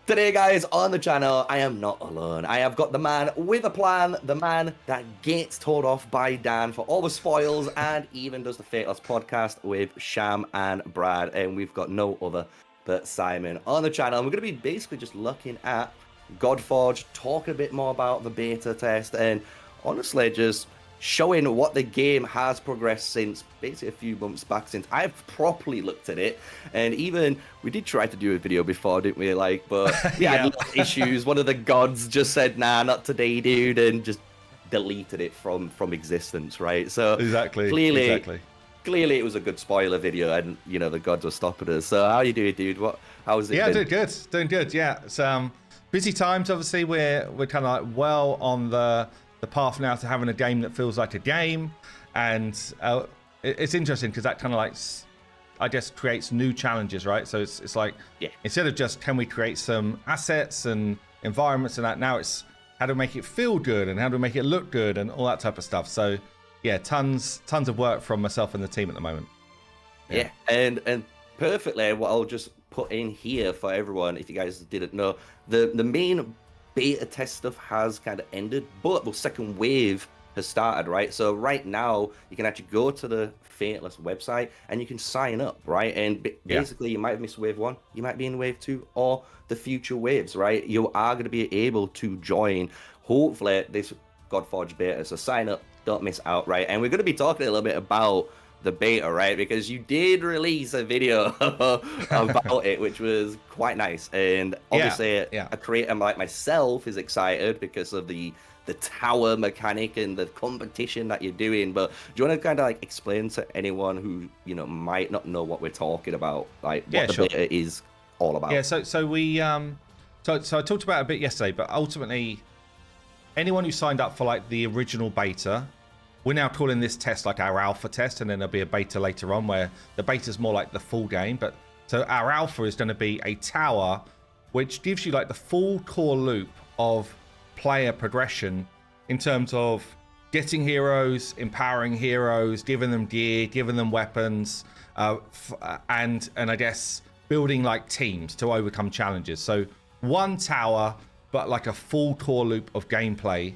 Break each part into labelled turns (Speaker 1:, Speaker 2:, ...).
Speaker 1: Today, guys, on the channel, I am not alone. I have got the man with a plan, the man that gets told off by Dan for all the spoils and even does the Fateless podcast with Sham and Brad. And we've got no other but Simon on the channel. And we're going to be basically just looking at Godforge, talking a bit more about the beta test, and honestly, just showing what the game has progressed since basically a few months back since I've properly looked at it. And even we did try to do a video before, didn't we? But we had issues. One of the gods just said, nah, not today, dude, and just deleted it from existence, right? So clearly it was a good spoiler video, and the gods were stopping us. So how you doing, dude? How's it been?
Speaker 2: Doing good. Yeah, it's busy times. Obviously, we're kind of like well on the path now to having a game that feels like a game, and it's interesting because that kind of like, I guess, creates new challenges, right? So it's like, instead of just can we create some assets and environments and that, now it's how to make it feel good and how to make it look good and all that type of stuff. So yeah, tons of work from myself and the team at the moment.
Speaker 1: Yeah, and perfectly, what I'll just put in here for everyone, if you guys didn't know, the main beta test stuff has kind of ended, but the second wave has started, right? So right now you can actually go to the Fateless website and you can sign up, right? And basically you might have missed wave 1, you might be in wave 2 or the future waves, right? You are going to be able to join hopefully this Godforge Beta, so sign up, don't miss out, right? And we're going to be talking a little bit about the beta, right? Because you did release a video about it, which was quite nice. And obviously a creator like myself is excited because of the tower mechanic and the competition that you're doing. But do you want to kind of like explain to anyone who might not know what we're talking about, like what the beta is all about?
Speaker 2: Yeah, so we so I talked about it a bit yesterday, but ultimately anyone who signed up for like the original beta, we're now calling this test like our alpha test, and then there'll be a beta later on where the beta is more like the full game. But so our alpha is going to be a tower which gives you like the full core loop of player progression in terms of getting heroes, empowering heroes, giving them gear, giving them weapons, and I guess building like teams to overcome challenges. So one tower, but like a full core loop of gameplay.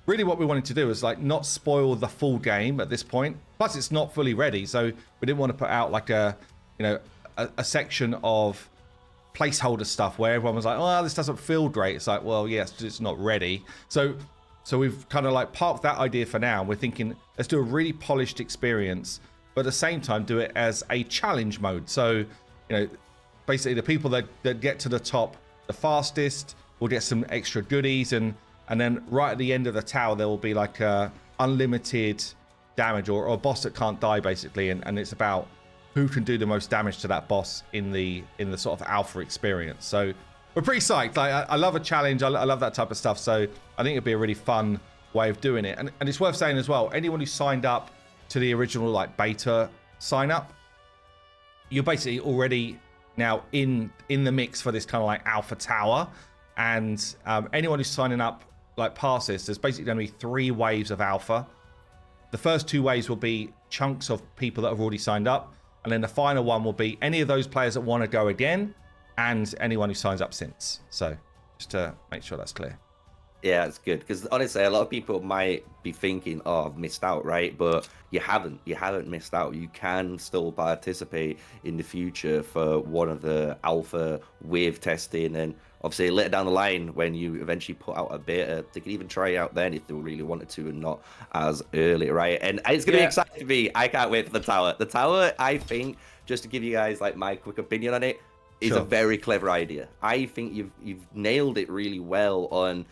Speaker 2: Really what we wanted to do is like not spoil the full game at this point. Plus it's not fully ready, so we didn't want to put out like a section of placeholder stuff where everyone was like, oh, this doesn't feel great. It's like, well, yes, it's not ready. So we've kind of like parked that idea for now. We're thinking let's do a really polished experience, but at the same time do it as a challenge mode. So basically the people that get to the top the fastest will get some extra goodies, and then right at the end of the tower, there will be like a unlimited damage or a boss that can't die, basically. And it's about who can do the most damage to that boss in the sort of alpha experience. So we're pretty psyched. I love a challenge. I love that type of stuff. So I think it'd be a really fun way of doing it. And it's worth saying as well, anyone who signed up to the original like beta sign up, you're basically already now in the mix for this kind of like alpha tower. And anyone who's signing up like past this, there's basically going to be 3 waves of alpha. The first 2 waves will be chunks of people that have already signed up, and then the final one will be any of those players that want to go again and anyone who signs up since. So just to make sure that's clear.
Speaker 1: Yeah, it's good, because honestly a lot of people might be thinking, oh, I've missed out, right? But you haven't missed out. You can still participate in the future for one of the alpha wave testing, and obviously later down the line when you eventually put out a beta, they can even try it out then if they really wanted to, and not as early, right? And it's gonna be exciting to me. I can't wait for the tower. The tower, I think, just to give you guys like my quick opinion on it, is a very clever idea. I think you've nailed it really well on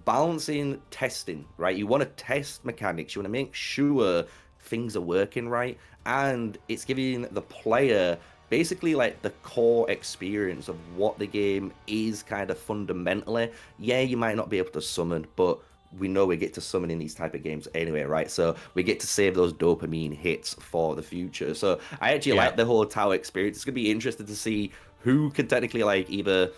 Speaker 1: balancing testing, right? You want to test mechanics, you want to make sure things are working right, and it's giving the player basically like the core experience of what the game is kind of fundamentally. Yeah, you might not be able to summon, but we know we get to summon in these type of games anyway, right? So we get to save those dopamine hits for the future. So I actually like the whole tower experience. It's gonna be interesting to see who can technically like either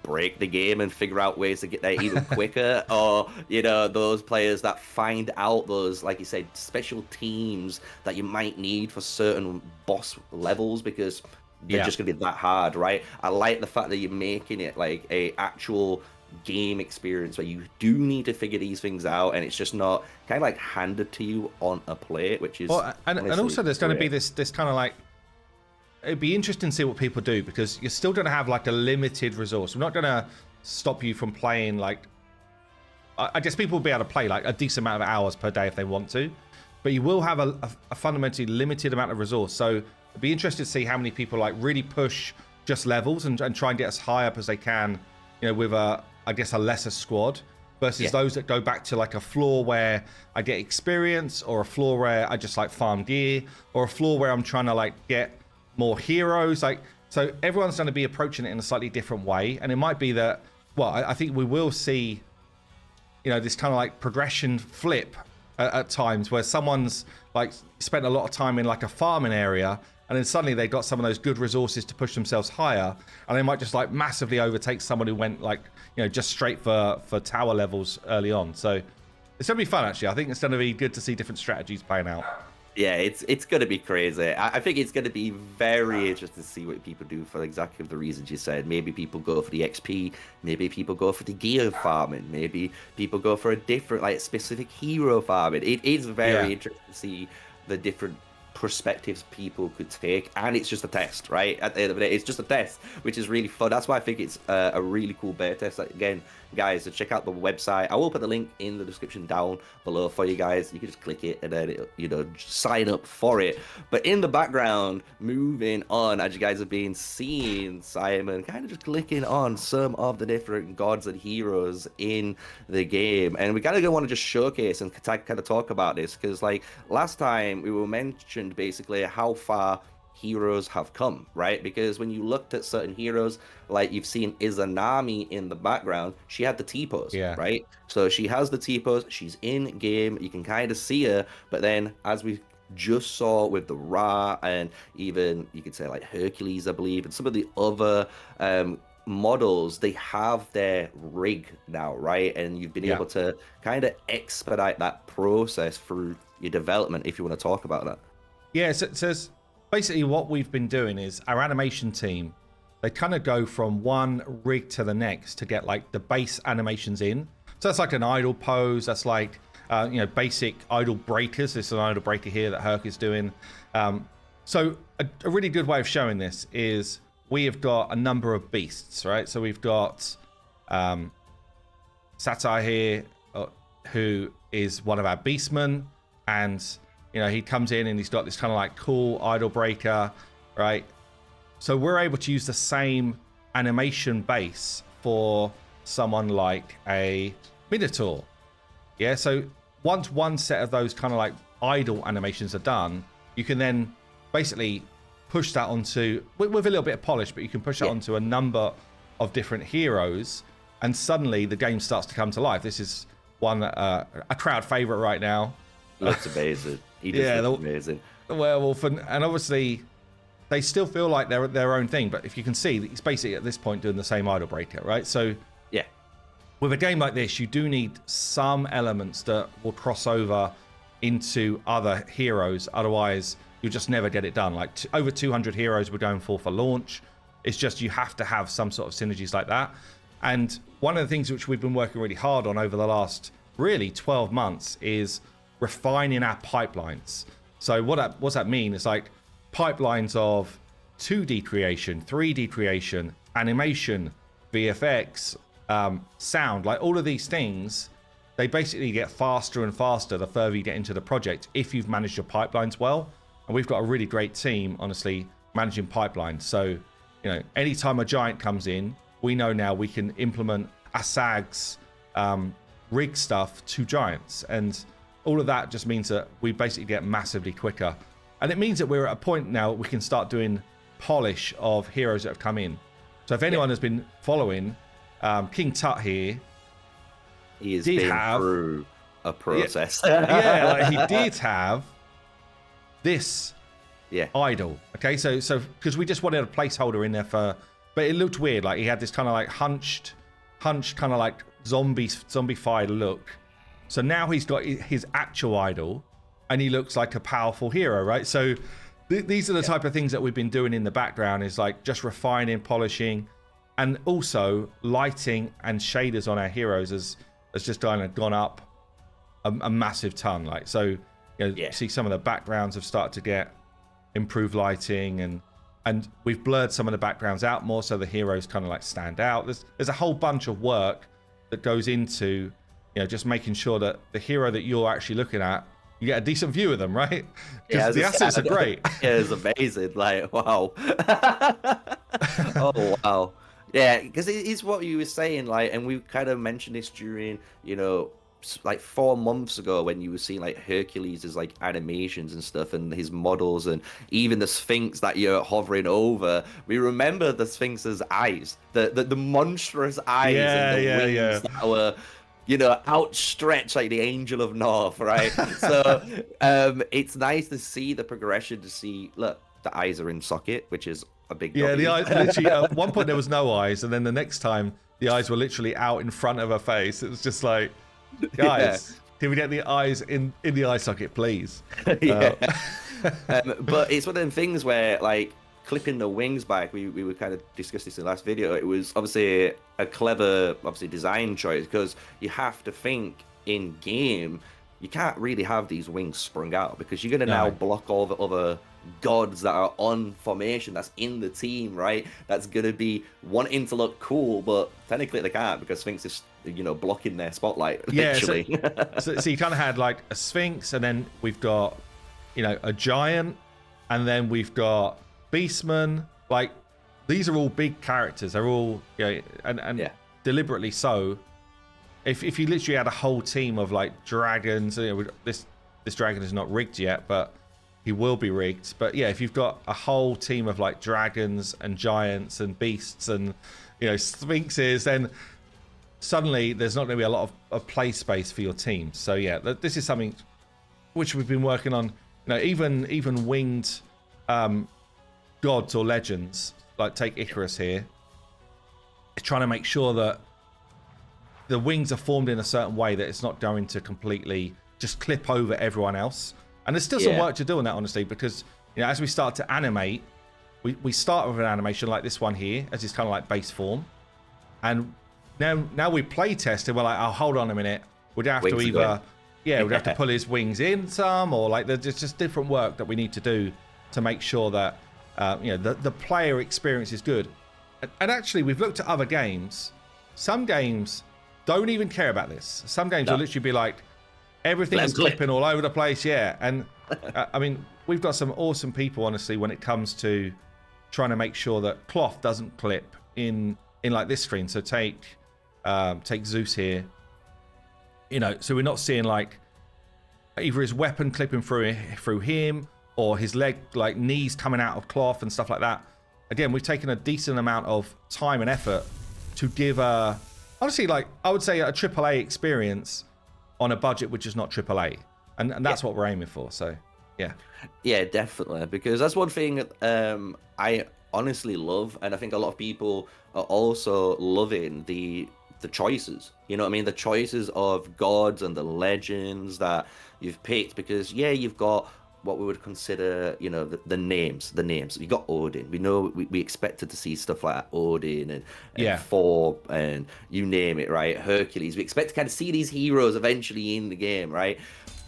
Speaker 1: break the game and figure out ways to get there even quicker, or those players that find out those, like you said, special teams that you might need for certain boss levels, because they're
Speaker 2: Yeah.
Speaker 1: just going to be that hard, right? I like the fact that you're making it like a actual game experience where you do need to figure these things out, and it's just not kind of like handed to you on a plate, which is
Speaker 2: Well, and
Speaker 1: honestly
Speaker 2: also there's going to be
Speaker 1: great.
Speaker 2: this kind of like, it'd be interesting to see what people do, because you're still going to have like a limited resource. We're not going to stop you from playing like, I guess people will be able to play like a decent amount of hours per day if they want to, but you will have a fundamentally limited amount of resource. So it'd be interesting to see how many people like really push just levels and try and get as high up as they can, you know, with I guess a lesser squad, versus those that go back to like a floor where I get experience, or a floor where I just like farm gear, or a floor where I'm trying to like get more heroes. Like, so everyone's going to be approaching it in a slightly different way. And it might be that, well, I think we will see, you know, this kind of like progression flip at times where someone's like spent a lot of time in like a farming area, and then suddenly they got some of those good resources to push themselves higher, and they might just like massively overtake someone who went like, you know, just straight for tower levels early on. So it's going to be fun, actually. I think it's going to be good to see different strategies playing out.
Speaker 1: Yeah, it's going to be crazy. I think it's going to be very interesting to see what people do for exactly the reasons you said. Maybe people go for the XP, maybe people go for the gear farming, maybe people go for a different, like, specific hero farming. It is very interesting to see the different perspectives people could take, and it's just a test, right? At the end of the day, it's just a test, which is really fun. That's why I think it's a really cool beta test. Like, again, guys, so check out the website. I will put the link in the description down below for you guys. You can just click it and then it, you know, sign up for it. But in the background, moving on, as you guys have been seeing, Simon kind of just clicking on some of the different gods and heroes in the game, and we kind of want to just showcase and kind of talk about this, because like last time we were mentioned basically how far heroes have come, right? Because when you looked at certain heroes, like you've seen Izanami in the background, she had the T-pose, right? So she has the T-pose, she's in game, you can kind of see her, but then as we just saw with the Ra, and even you could say like Hercules, I believe, and some of the other models, they have their rig now, right? And you've been able to kind of expedite that process through your development, if you want to talk about that.
Speaker 2: Yeah, so it says basically what we've been doing is our animation team, they kind of go from one rig to the next to get like the base animations in. So that's like an idle pose, that's like you know, basic idle breakers. This is an idle breaker here that Herc is doing. So a really good way of showing this is we have got a number of beasts, right? So we've got Satire here, who is one of our beastmen, and you know, he comes in and he's got this kind of like cool idle breaker, right? So we're able to use the same animation base for someone like a Minotaur. Yeah, so once one set of those kind of like idle animations are done, you can then basically push that onto, with a little bit of polish, but you can push that onto a number of different heroes, and suddenly the game starts to come to life. This is one, a crowd favorite right now.
Speaker 1: Looks amazing. He does look amazing.
Speaker 2: The werewolf, and obviously they still feel like they're their own thing, but if you can see, he's basically at this point doing the same idle breaker, right? So
Speaker 1: yeah, with
Speaker 2: a game like this, you do need some elements that will cross over into other heroes, otherwise you'll just never get it done. Like over 200 heroes we're going for launch. It's just, you have to have some sort of synergies like that. And one of the things which we've been working really hard on over the last really 12 months is refining our pipelines. So what's that mean? It's like pipelines of 2D creation, 3D creation, animation, VFX, sound, like all of these things, they basically get faster and faster the further you get into the project if you've managed your pipelines well. And we've got a really great team, honestly, managing pipelines. So, you know, anytime a giant comes in, we know now we can implement Asag's rig stuff to giants. And all of that just means that we basically get massively quicker. And it means that we're at a point now we can start doing polish of heroes that have come in. So if anyone has been following, King Tut here,
Speaker 1: he has been through a process.
Speaker 2: Like he did have this idol. Okay, so because we just wanted a placeholder in there for, but it looked weird. Like he had this kind of like hunched kind of like zombified look. So now he's got his actual idol, and he looks like a powerful hero, right? So these are the type of things that we've been doing in the background, is like just refining, polishing, and also lighting and shaders on our heroes has just kind of gone up a massive ton. Like, so, you see some of the backgrounds have started to get improved lighting, and we've blurred some of the backgrounds out more so the heroes kind of like stand out. There's a whole bunch of work that goes into, just making sure that the hero that you're actually looking at, you get a decent view of them, right? Because the assets are great.
Speaker 1: Yeah, it's amazing. Like, wow. Oh, wow. Yeah, because it's what you were saying, like, and we kind of mentioned this during, like 4 months ago when you were seeing like Hercules' like animations and stuff and his models, and even the Sphinx that you're hovering over. We remember the Sphinx's eyes, the monstrous eyes and the wings that were, outstretched like the Angel of North, right? So it's nice to see the progression, to see, look, the eyes are in socket, which is a big
Speaker 2: W. The eyes, literally, at one point there was no eyes, and then the next time the eyes were literally out in front of her face. It was just like, guys, can we get the eyes in the eye socket, please?
Speaker 1: But it's one of them things where, like, clipping the wings back, we were kind of discussed this in the last video. It was obviously a clever, design choice, because you have to think in game, you can't really have these wings sprung out, because you're going to now block all the other gods that are on formation, that's in the team, right? That's going to be wanting to look cool, but technically they can't, because Sphinx is, blocking their spotlight, literally.
Speaker 2: So you kind of had like a Sphinx, and then we've got, a giant, and then we've got Beastman. Like, these are all big characters. They're all, and deliberately so. If you literally had a whole team of like dragons, this dragon is not rigged yet, but he will be rigged. But yeah, if you've got a whole team of like dragons and giants and beasts and sphinxes, then suddenly there's not going to be a lot of play space for your team. So yeah, this is something which we've been working on. Even winged gods or legends, like take Icarus here, trying to make sure that the wings are formed in a certain way that it's not going to completely just clip over everyone else. And there's still some work to do on that, honestly, because as we start to animate, we start with an animation like this one here, as it's kind of like base form, and now we play test and we're like, oh, hold on a minute, we'd have to either we'd have to pull his wings in some, or like there's just different work that we need to do to make sure that the player experience is good. And actually, we've looked at other games. Some games don't even care about this. Some games will literally be like, everything is clipping all over the place, and I mean, we've got some awesome people, honestly, when it comes to trying to make sure that cloth doesn't clip in like this screen. So take Zeus here, so we're not seeing like either his weapon clipping through him, or his leg, like knees coming out of cloth and stuff like that. Again, we've taken a decent amount of time and effort to give honestly, like, I would say a AAA experience on a budget which is not AAA, and that's what we're aiming for. So yeah,
Speaker 1: definitely, because that's one thing I honestly love, and I think a lot of people are also loving the choices, the choices of gods and the legends that you've picked, because you've got what we would consider, the names. You got Odin. We know we expected to see stuff like Odin and Thor and you name it, right? Hercules. We expect to kind of see these heroes eventually in the game, right?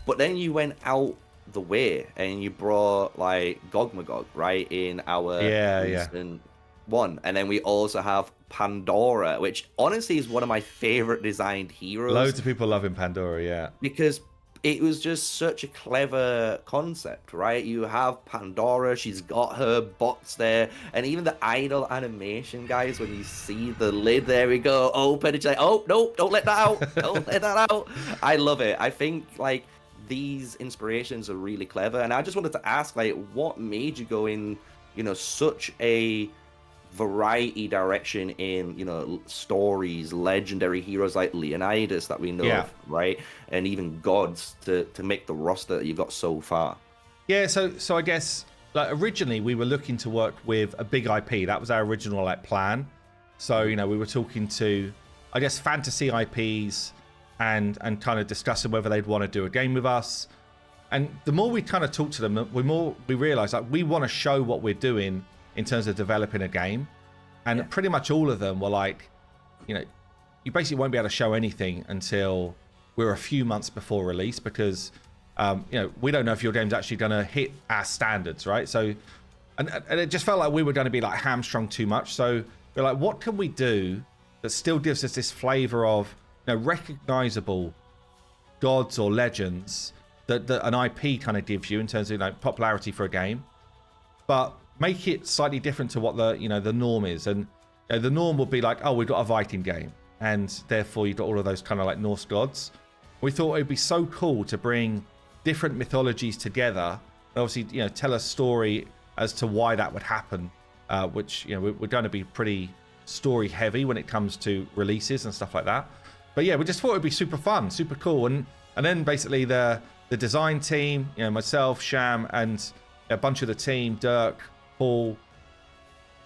Speaker 1: But then you went out the way and you brought like Gogmagog, right, in our recent one. And then we also have Pandora, which honestly is one of my favorite designed heroes.
Speaker 2: Loads of people loving Pandora,
Speaker 1: because it was just such a clever concept, right? You have Pandora, she's got her box there, and even the idle animation, guys, when you see the lid, there we go, open, it's like, oh, no, don't let that out, don't let that out. I love it. I think, like, these inspirations are really clever, and I just wanted to ask, like, what made you go in, such a variety direction in stories, legendary heroes like Leonidas that we know of, right, and even gods to make the roster that you've got so far?
Speaker 2: So I guess, like, originally we were looking to work with a big IP. That was our original like plan. So we were talking to, I guess, fantasy IPs and kind of discussing whether they'd want to do a game with us. And the more we kind of talk to them, the more we realize like we want to show what we're doing in terms of developing a game. And pretty much all of them were like, you basically won't be able to show anything until we're a few months before release, because we don't know if your game's actually going to hit our standards, right? So, and it just felt like we were going to be like hamstrung too much. So we're like, what can we do that still gives us this flavor of recognizable gods or legends that an IP kind of gives you in terms of popularity for a game, but make it slightly different to what the norm is. And the norm would be like, oh, we've got a Viking game, and therefore you've got all of those kind of like Norse gods. We thought it'd be so cool to bring different mythologies together, and obviously tell a story as to why that would happen, which we're going to be pretty story heavy when it comes to releases and stuff like that. But yeah, we just thought it'd be super fun, super cool. And then basically the design team, myself, Sham, and a bunch of the team, Dirk, Paul,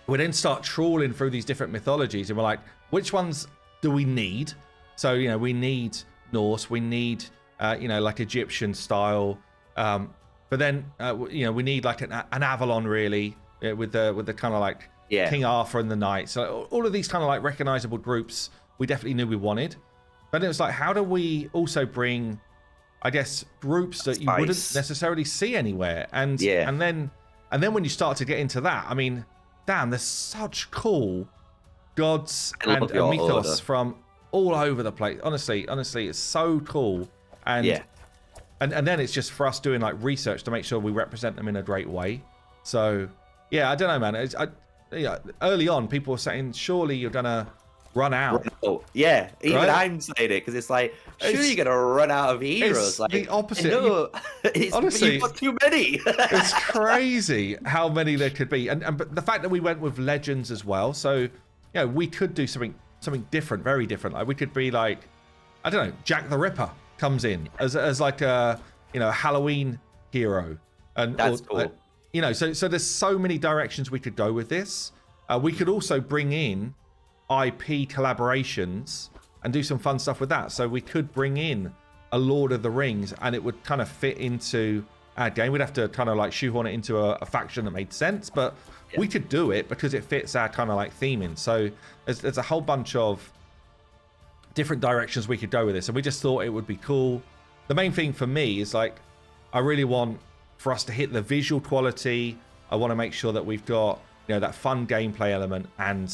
Speaker 2: we then start trawling through these different mythologies, and we're like, which ones do we need? So we need Norse, we need like Egyptian style, but then we need like an Avalon, really, with the kind of like King Arthur and the Knights. So all of these kind of like recognizable groups we definitely knew we wanted. But it was like, how do we also bring, I guess, groups that you wouldn't necessarily see anywhere? And then when you start to get into that, I mean, damn, there's such cool gods and mythos from all over the place. Honestly, it's so cool. And and then it's just for us doing like research to make sure we represent them in a great way. So yeah, I don't know, man. Early on, people were saying, surely you're gonna run out.
Speaker 1: Yeah, even right? I'm saying it because it's like, sure, you're gonna run out of heroes.
Speaker 2: It's
Speaker 1: like
Speaker 2: the opposite.
Speaker 1: No, honestly, you've got too many.
Speaker 2: It's crazy how many there could be, and but the fact that we went with legends as well. So we could do something different, very different. Like we could be like, I don't know, Jack the Ripper comes in as like a Halloween hero, and
Speaker 1: that's cool.
Speaker 2: So there's so many directions we could go with this. We could also bring in IP collaborations and do some fun stuff with that. So we could bring in a Lord of the Rings, and it would kind of fit into our game. We'd have to kind of like shoehorn it into a faction that made sense, but we could do it because it fits our kind of like theming. So there's a whole bunch of different directions we could go with this, and we just thought it would be cool. The main thing for me is like, I really want for us to hit the visual quality. I want to make sure that we've got that fun gameplay element, and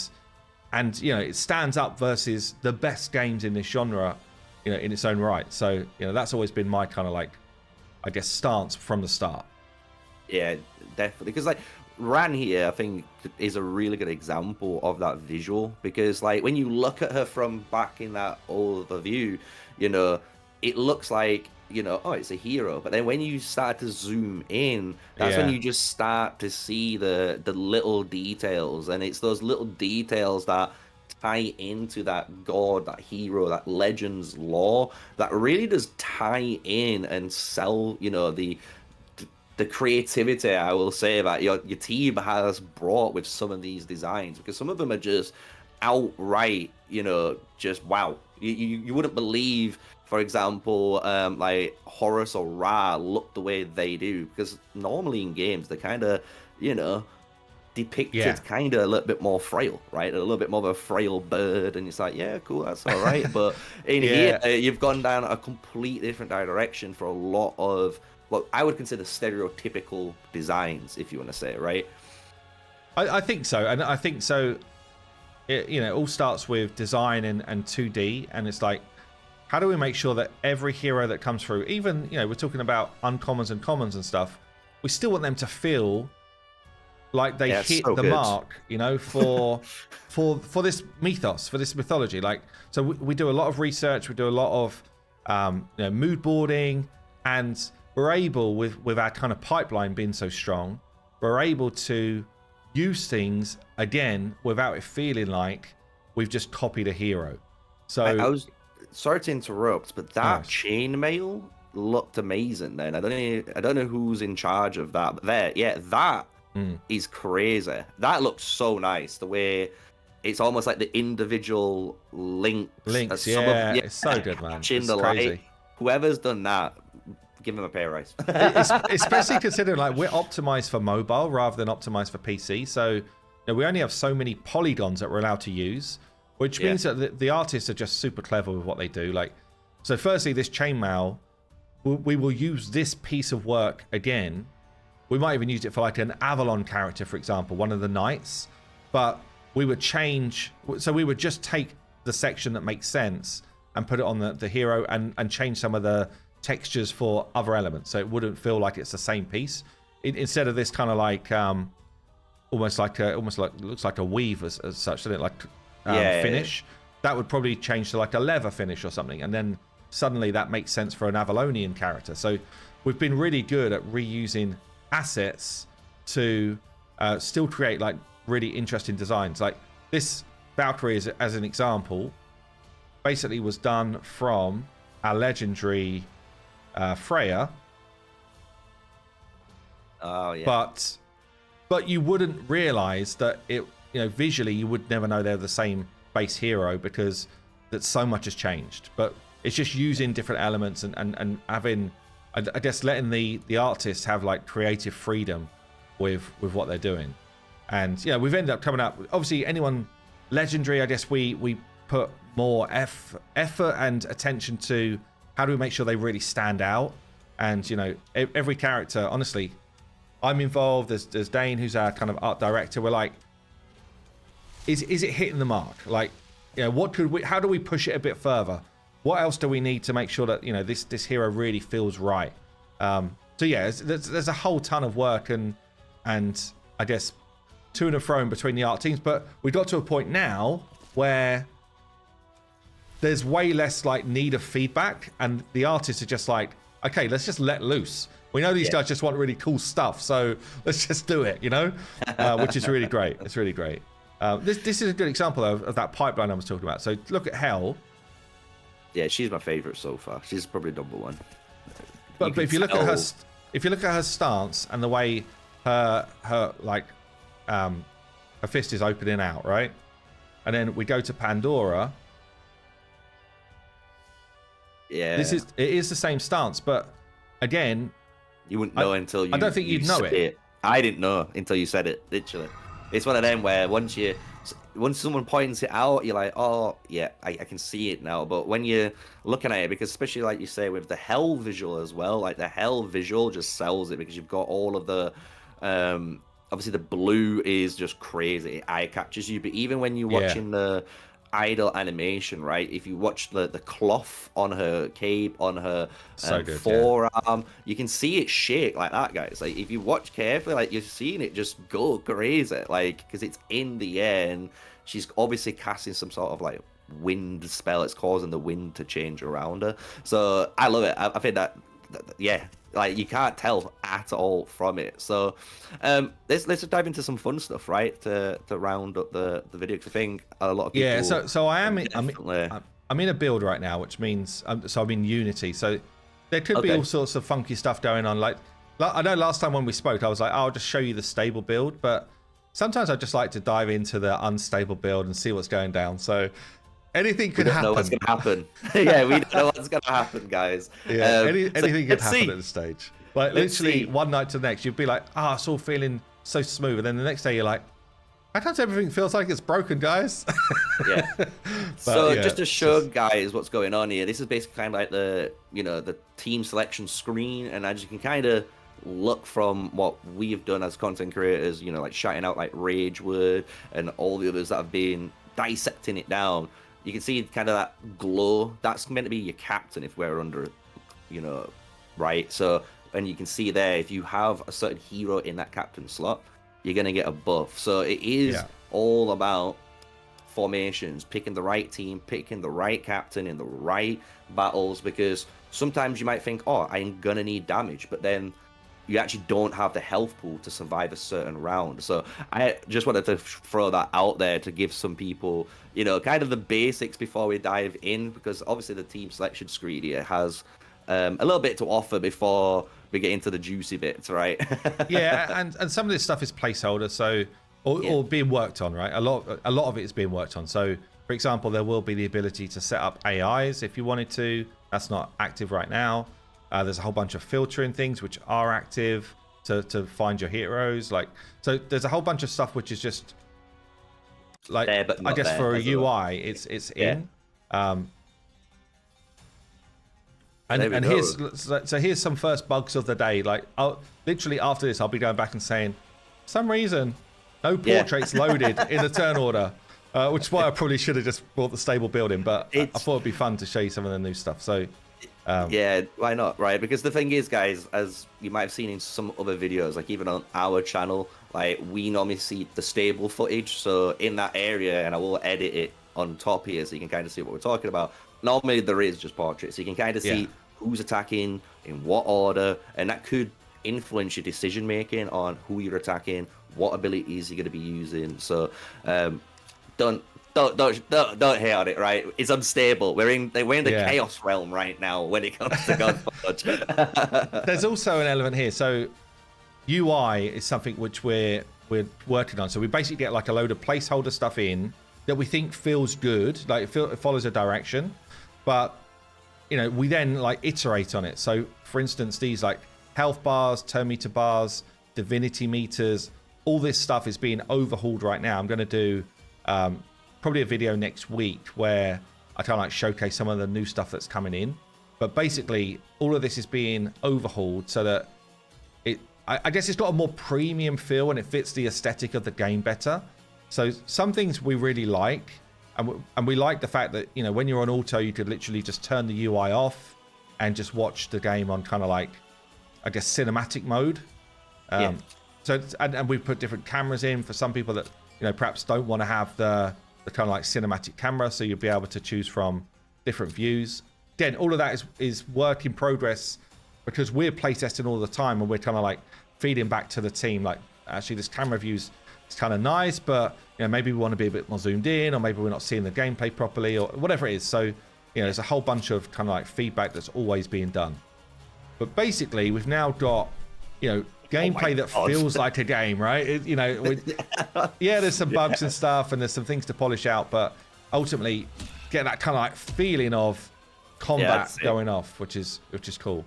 Speaker 2: it stands up versus the best games in this genre, in its own right. So that's always been my kind of like, I guess, stance from the start.
Speaker 1: Yeah, definitely, because like Ran here, I think, is a really good example of that visual, because like when you look at her from back in that older view, it looks like oh, it's a hero. But then when you start to zoom in, that's when you just start to see the little details, and it's those little details that tie into that god, that hero, that legend's lore, that really does tie in and sell the creativity, I will say, that your team has brought with some of these designs, because some of them are just outright just wow. You wouldn't believe, for example, like Horus or Ra look the way they do, because normally in games they're kind of depicted kind of a little bit more frail, right? A little bit more of a frail bird, and it's like, yeah, cool, that's all right. But in here, you've gone down a completely different direction for a lot of what I would consider stereotypical designs, if you want to say it, right?
Speaker 2: I think so, and I think so. It all starts with design and 2D, and it's like, how do we make sure that every hero that comes through, even we're talking about uncommons and commons and stuff, we still want them to feel like they hit the mark, for this mythos, for this mythology. Like, so we do a lot of research, we do a lot of mood boarding, and we're able, with our kind of pipeline being so strong, we're able to use things again without it feeling like we've just copied a hero. So
Speaker 1: I was sorry to interrupt, but that chainmail looked amazing. Then I don't know who's in charge of that, but that is crazy. That looks so nice. The way it's almost like the individual links.
Speaker 2: It's so good, man.
Speaker 1: It's crazy. Whoever's done that, give him a pay rise.
Speaker 2: Especially considering like we're optimized for mobile rather than optimized for PC. So we only have so many polygons that we're allowed to use, which means that the artists are just super clever with what they do. Like, so firstly, this chainmail, we will use this piece of work again. We might even use it for like an Avalon character, for example, one of the knights. But we would change, so we would just take the section that makes sense and put it on the hero and change some of the textures for other elements, so it wouldn't feel like it's the same piece. Instead of this kind of like almost like looks like a weave as such, doesn't it? Like finish. That would probably change to like a leather finish or something, and then suddenly that makes sense for an Avalonian character. So we've been really good at reusing assets to still create like really interesting designs. Like this Valkyrie, as an example, basically was done from our legendary Freya.
Speaker 1: Oh yeah.
Speaker 2: But you wouldn't realize that it, visually you would never know they're the same base hero because that so much has changed. But it's just using different elements and having, I guess, letting the artists have like creative freedom with what they're doing. And we've ended up coming up, obviously anyone legendary, I guess we put more effort and attention to how do we make sure they really stand out. And every character, honestly, I'm involved, there's Dane, who's our kind of art director. We're like, is it hitting the mark? Like, how do we push it a bit further? What else do we need to make sure that this hero really feels right? So yeah, there's a whole ton of work and I guess to and fro between the art teams, but we got to a point now where there's way less like need of feedback, and the artists are just like, okay, let's just let loose. We know these guys just want really cool stuff, so let's just do it, which is really great. It's really great. This is a good example of that pipeline I was talking about. So look at Hell.
Speaker 1: Yeah, she's my favorite so far. She's probably number one.
Speaker 2: But if you look at her stance and the way her fist is opening out, right? And then we go to Pandora.
Speaker 1: Yeah.
Speaker 2: It is the same stance, but again,
Speaker 1: you wouldn't know until you.
Speaker 2: I don't think you'd know it.
Speaker 1: I didn't know until you said it. Literally, it's one of them where once someone points it out, you're like, oh yeah, I can see it now. But when you're looking at it, because especially like you say with the Hell visual as well, like the Hell visual just sells it because you've got all of the obviously the blue is just crazy. It eye catches you. But even when you're watching the idle animation, right? If you watch the cloth on her cape, on her forearm, you can see it shake like that, guys. Like if you watch carefully, like you're seeing it just go crazy, like because it's in the air and she's obviously casting some sort of like wind spell. It's causing the wind to change around her. So I love it. I think that like you can't tell at all from it. So let's just dive into some fun stuff, right? To round up the video, because I think a lot of people.
Speaker 2: Yeah. So I'm in a build right now, which means so I'm in Unity. So there could be all sorts of funky stuff going on. Like I know last time when we spoke, I was like, I'll just show you the stable build, but sometimes I just like to dive into the unstable build and see what's going down. So anything could happen.
Speaker 1: We don't know what's going to happen. Yeah, we don't know what's going to happen, guys.
Speaker 2: Yeah, anything could happen at this stage. Like literally one night to the next, you'd be like, it's all feeling so smooth. And then the next day you're like, how comes everything feels like it's broken, guys?
Speaker 1: Yeah. Just to show guys what's going on here, this is basically kind of like the team selection screen. And as you can kind of look from what we've done as content creators, like shouting out like Ragewood and all the others that have been dissecting it down. You can see kind of that glow. That's meant to be your captain if we're under, right? So, and you can see there, if you have a certain hero in that captain slot, you're going to get a buff. So it is all about formations, picking the right team, picking the right captain in the right battles, because sometimes you might think, I'm going to need damage, but then you actually don't have the health pool to survive a certain round. So I just wanted to throw that out there to give some people, kind of the basics before we dive in, because obviously the team selection screen here has a little bit to offer before we get into the juicy bits, right?
Speaker 2: Yeah, and some of this stuff is placeholder, so or being worked on, right? A lot of it is being worked on. So, for example, there will be the ability to set up AIs if you wanted to. That's not active right now. There's a whole bunch of filtering things which are active to find your heroes. Like, so there's a whole bunch of stuff which is just like,
Speaker 1: there, but
Speaker 2: I guess
Speaker 1: there,
Speaker 2: for a UI,
Speaker 1: well.
Speaker 2: it's
Speaker 1: Yeah.
Speaker 2: in. And here's some first bugs of the day. Like, literally after this, I'll be going back and saying, for some reason, no portraits loaded in the turn order, which is why I probably should have just brought the stable building. But I thought it'd be fun to show you some of the new stuff. So,
Speaker 1: yeah, why not, right? Because the thing is, guys, as you might have seen in some other videos, like even on our channel, like we normally see the stable footage. So in that area, and I will edit it on top here so you can kind of see what we're talking about. Normally there is just portraits, so you can kind of see who's attacking, in what order, and that could influence your decision making on who you're attacking, what abilities you're going to be using. So don't hate on it, right? It's unstable. We're in the chaos realm right now when it comes to Godforge.
Speaker 2: There's also an element here. So UI is something which we're working on. So we basically get like a load of placeholder stuff in that we think feels good, like it follows a direction, but you know, we then like iterate on it. So for instance, these like health bars, turn meter bars, divinity meters, all this stuff is being overhauled right now. I'm going to do probably a video next week where I kind of like showcase some of the new stuff that's coming in. But basically, all of this is being overhauled so that I guess it's got a more premium feel and it fits the aesthetic of the game better. So some things we really like, and we like the fact that, you know, when you're on auto, you could literally just turn the UI off and just watch the game on kind of like, I guess, cinematic mode. So and we put different cameras in for some people that, you know, perhaps don't want to have the kind of like cinematic camera, so you'll be able to choose from different views. Again, all of that is work in progress because we're playtesting all the time and we're kind of like feeding back to the team like, actually this camera view's it's kind of nice, but you know, maybe we want to be a bit more zoomed in, or maybe we're not seeing the gameplay properly, or whatever it is. So, you know, there's a whole bunch of kind of like feedback that's always being done. But basically, we've now got, you know, gameplay that feels like a game, right? You know, yeah, there's some bugs and stuff, and there's some things to polish out, but ultimately, get that kind of like feeling of combat going off, which is cool.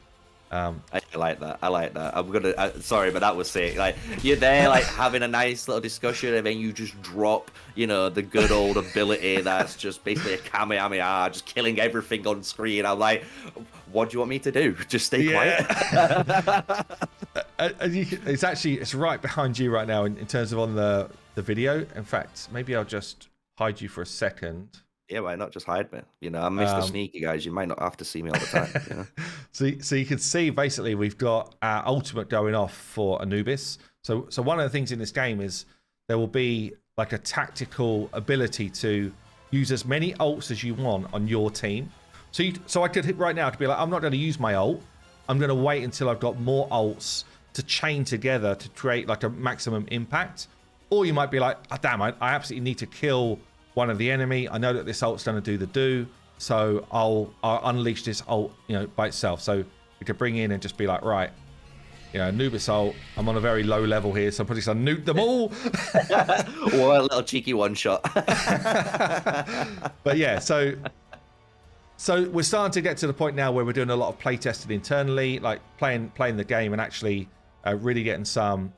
Speaker 1: I like that. I'm gonna. Sorry, but that was sick. Like you're there, like having a nice little discussion, and then you just drop, you know, the good old ability that's just basically a kamehameha, just killing everything on screen. I'm like, what do you want me to do? Just stay quiet.
Speaker 2: It's right behind you right now in terms of on the video. In fact, maybe I'll just hide you for a second.
Speaker 1: Yeah, why not just hide me? You know, I'm MrSneakyy, guys. You might not have to see me all the time. You know?
Speaker 2: So you can see basically we've got our ultimate going off for Anubis. So one of the things in this game is there will be like a tactical ability to use as many ults as you want on your team. So I could hit right now, I could be like, I'm not going to use my ult. I'm going to wait until I've got more ults to chain together to create like a maximum impact. Or you might be like, oh, damn, I absolutely need to kill one of the enemy. I know that this ult's going to do the do, so I'll unleash this ult, you know, by itself. So we could bring in and just be like, right, you know, Anubis ult. I'm on a very low level here, so I'm probably going to nuke them all.
Speaker 1: Or a little cheeky one shot.
Speaker 2: But yeah, so we're starting to get to the point now where we're doing a lot of play testing internally, like playing the game and actually really getting some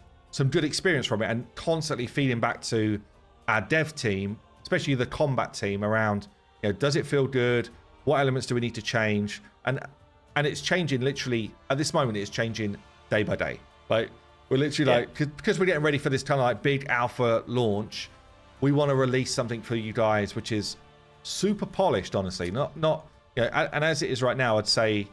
Speaker 2: good experience from it, and constantly feeding back to our dev team, especially the combat team, around, you know, does it feel good? What elements do we need to change? And it's changing literally at this moment. It's changing day by day. Like we're literally like, because we're getting ready for this kind of like big alpha launch, we want to release something for you guys which is super polished. Honestly, not you know, and as it is right now, I'd say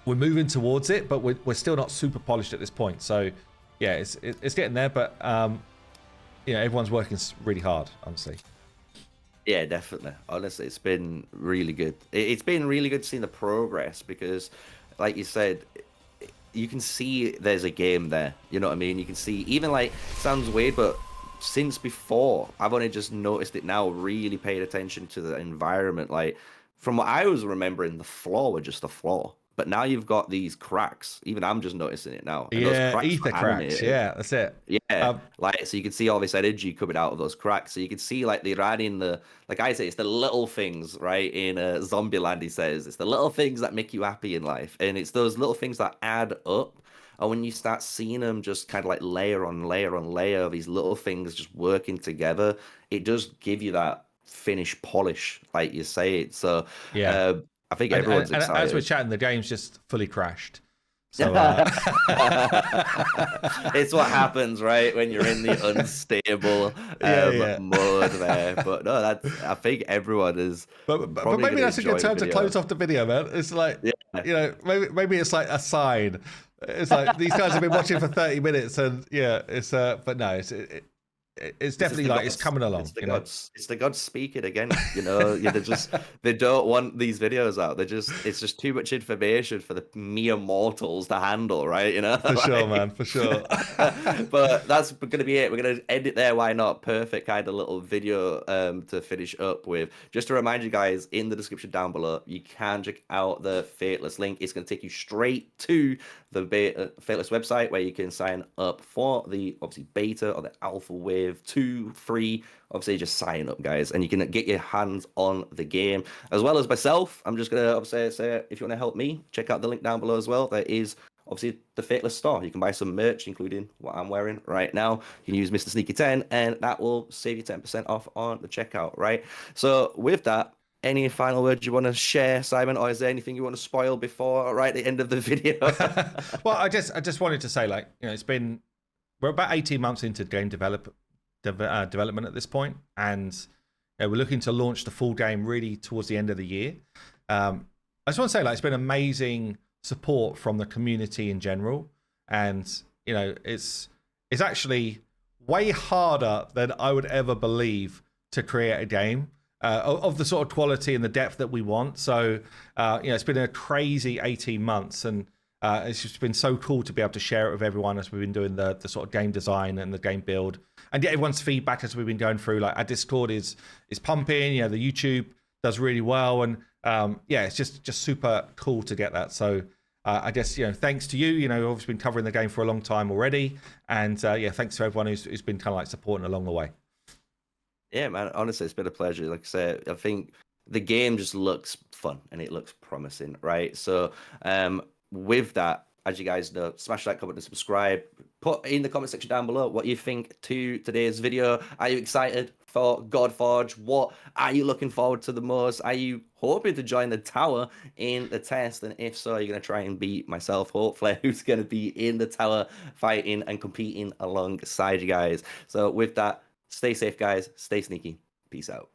Speaker 2: we're moving towards it, but we're still not super polished at this point. So yeah, it's getting there, but you know, everyone's working really hard, honestly.
Speaker 1: Yeah, definitely. Honestly, it's been really good. It's been really good seeing the progress because, like you said, you can see there's a game there. You know what I mean? You can see, even like, sounds weird, but since before, I've only just noticed it now, really paid attention to the environment. Like, from what I was remembering, the floor was just a floor. but now you've got these cracks. Even I'm just noticing it now. And those
Speaker 2: Yeah,
Speaker 1: cracks
Speaker 2: ether
Speaker 1: were
Speaker 2: cracks.
Speaker 1: animated.
Speaker 2: Yeah, that's it.
Speaker 1: Yeah, like so you can see all this energy coming out of those cracks. So you can see like they're adding like I say, it's the little things, right? In Zombieland, he says it's the little things that make you happy in life, and it's those little things that add up. And when you start seeing them just kind of like layer on layer on layer of these little things just working together, it does give you that finished polish, like you say it. So
Speaker 2: Yeah.
Speaker 1: uh, I think
Speaker 2: And,
Speaker 1: everyone's
Speaker 2: and as we're
Speaker 1: excited.
Speaker 2: chatting, the game's just fully crashed. So
Speaker 1: It's what happens, right, when you're in the unstable
Speaker 2: yeah.
Speaker 1: mode there. But no, I think everyone is
Speaker 2: But
Speaker 1: probably
Speaker 2: maybe
Speaker 1: going to
Speaker 2: that's a good
Speaker 1: enjoy the
Speaker 2: time to close
Speaker 1: video.
Speaker 2: off the video, man. It's like,
Speaker 1: Yeah,
Speaker 2: you know, maybe it's like a sign. It's like these guys have been watching for 30 minutes, and yeah, it's but no, it's
Speaker 1: this is
Speaker 2: definitely
Speaker 1: the
Speaker 2: like it's
Speaker 1: gods.
Speaker 2: coming along.
Speaker 1: It's the
Speaker 2: You know,
Speaker 1: gods. It's the gods speaking again. You know, they don't want these videos out. It's just too much information for the mere mortals to handle, right? You know,
Speaker 2: for sure, man, for sure.
Speaker 1: but that's gonna be it. We're gonna end it there. Why not? Perfect kind of little video to finish up with. Just to remind you guys, in the description down below, you can check out the Fateless link. It's gonna take you straight to the Fateless website where you can sign up for the obviously beta or the alpha wave 2, 3. Obviously, just sign up, guys, and you can get your hands on the game as well as myself. I'm just gonna obviously say, if you want to help me, check out the link down below as well. There is obviously the Fateless store. You can buy some merch, including what I'm wearing right now. You can use MrSneakyy10, and that will save you 10% off on the checkout, right? So with that, any final words you want to share, Simon, or is there anything you want to spoil before right at the end of the video?
Speaker 2: Well, I just wanted to say, like, you know, we're about 18 months into game development at this point, and you know, we're looking to launch the full game really towards the end of the year. I just want to say, like, it's been amazing support from the community in general, and you know, it's actually way harder than I would ever believe to create a game of the sort of quality and the depth that we want. So you know, it's been a crazy 18 months, and it's just been so cool to be able to share it with everyone as we've been doing the sort of game design and the game build, and get everyone's feedback as we've been going through. Like, our Discord is pumping, you know, the YouTube does really well, and yeah, it's just super cool to get that. So I guess, you know, thanks to you, you know, I've been covering the game for a long time already, and yeah, thanks to everyone who's been kind of like supporting along the way.
Speaker 1: Yeah, man. Honestly, it's been a pleasure. Like I said, I think the game just looks fun and it looks promising, right? So, with that, as you guys know, smash that comment and subscribe. Put in the comment section down below what you think to today's video. Are you excited for Godforge? What are you looking forward to the most? Are you hoping to join the tower in the test? And if so, you're going to try and beat myself, hopefully, who's going to be in the tower fighting and competing alongside you guys. So with that, stay safe, guys. Stay sneaky. Peace out.